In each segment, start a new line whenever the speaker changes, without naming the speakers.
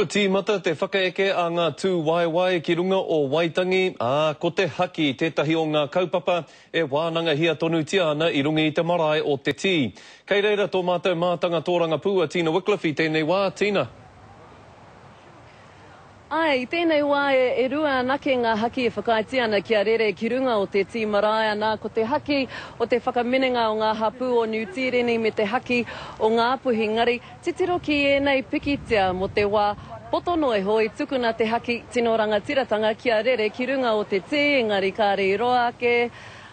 Ko tīmata te whakaeke a ngā tū waiwai ki runga o Waitangi, ko te haki tētahi o ngā kaupapa e wānanga hia tonu tia ana i runga i te marae o te tī. Kei reira tō mātou mātanga tōranga pua Tina Wycliffe i tēnei wā, Tina.
Ai, tēnei wā e rua anake ngā haki e whakaiti ana kia rere ki runga o te tī marae ana, ko te haki o te whakaminenga o ngā hapū o New Tireni me te haki o ngā puhi ngari. Titiro ki enei pikitia mo te wā potono e hoi tukuna te haki tino rangatiratanga kia rere ki runga o te tī, engari kāre i roa ake,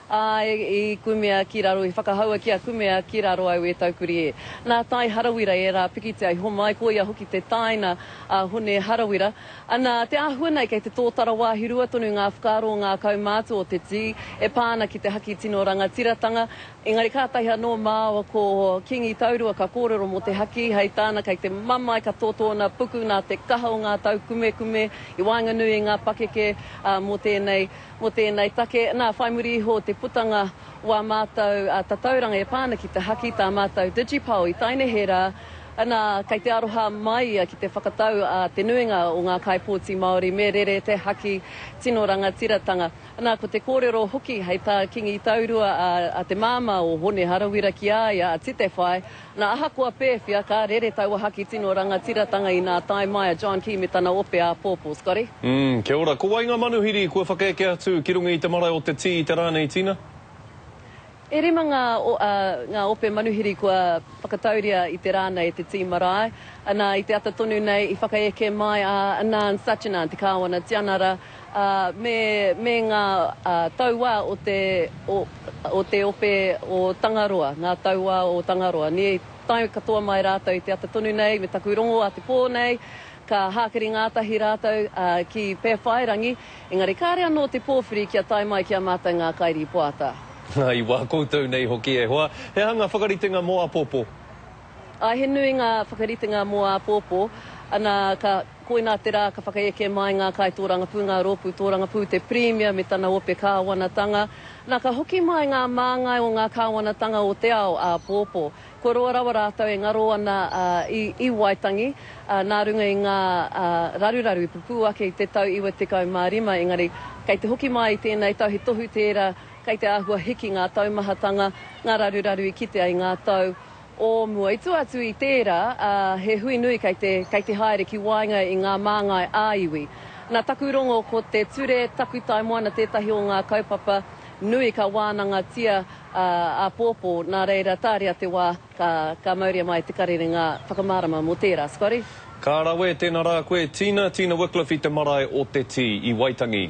i kumea ki raro, i whakahaua kia kumea ki raro au e taukuri e. Nā tai harawira e rā pikitia i homai ko ia hoki te taina hone harawira. Ana te āhuanei kei te tōtara wāhi rua tonu ngā whakaro ngā kaumātu o te tī, e pāna ki te haki tino rangatiratanga. Engari kātahi anō māua ko Kingi Taurua ka kōrero mo te haki, hei tāna kei te mamai ka tōtona puku nā te kaha o ngā tau kume kume, i wainganui ngā pakeke mo tēnei take. Nā whaimuri iho te putanga wā mātou tatauranga e pāna ki te haki tā mātou digipau i taine hera. Ana kei te aroha mai ki te whakatau te nuinga o ngā kaipōti Māori me rere te haki tino rangatiratanga. Ana ko te kōrero hoki hei tā Kingi Taurua te māma o hone harawira ki aia a tite whai. Nā ahakoa pēwhia ka rere taua haki tino rangatiratanga i ngā tai mai a John Key me tana ope a Pōpō, Scotty.
Kia ora, ko wainga manuhiri kua whakaeke atu ki runga i te marae o te tī i te rānei, Tina?
E rima ngā ope manuhiri kua whakatauria i te rāna i te tī marae. Ana i te ata tonu nei i whakaeke mai a Anand Sachana, te kāwana tianara, me ngā taua o te ope o Tangaroa, ngā taua o Tangaroa. Ni tai katoa mai rātou i te ata tonu nei, me taku rongo a te pō nei, ka hākari ngātahi rātou ki pēwhairangi. Engari kāre anō te pōwhiri kia tai mai kia mātai ngā kairi poata.
I wā koutou nei hoki e hoa. He hanga whakaritenga mō a Pōpō?
He nui ngā whakaritenga mō a Pōpō. Ana ka koina te rā ka whakaeke mai ngā kai tōranga pū, ngā rōpū tōranga pū, te premia me tana ope kāwanatanga. Nā ka hoki mai ngā māngai o ngā kāwanatanga o te ao a Pōpō. Ko roa rawa rātou e ngaro ana i Waitangi, nā runga i ngā raruraru i pupu ake i te tau iwa tekau mārima, engari kei te hoki mai i tēnei tau he tohu tērā, kei te āhua hiki ngā taumahatanga, ngā raruraru i kite ai ngā tau o mua. I tuatu i tērā, he hui nui kei te haere ki wainga i ngā māngai āiwi. Nā taku rongo ko te ture taku tai moana tētahi o ngā kaupapa nui ka wānanga tia a Pōpō, nā reira tāria te wā ka mauria mai te karere ngā whakamārama mo tērā, Scotty.
Ka rawe tēnā rā koe, Tina Wycliffe i te marae o te tī i Waitangi.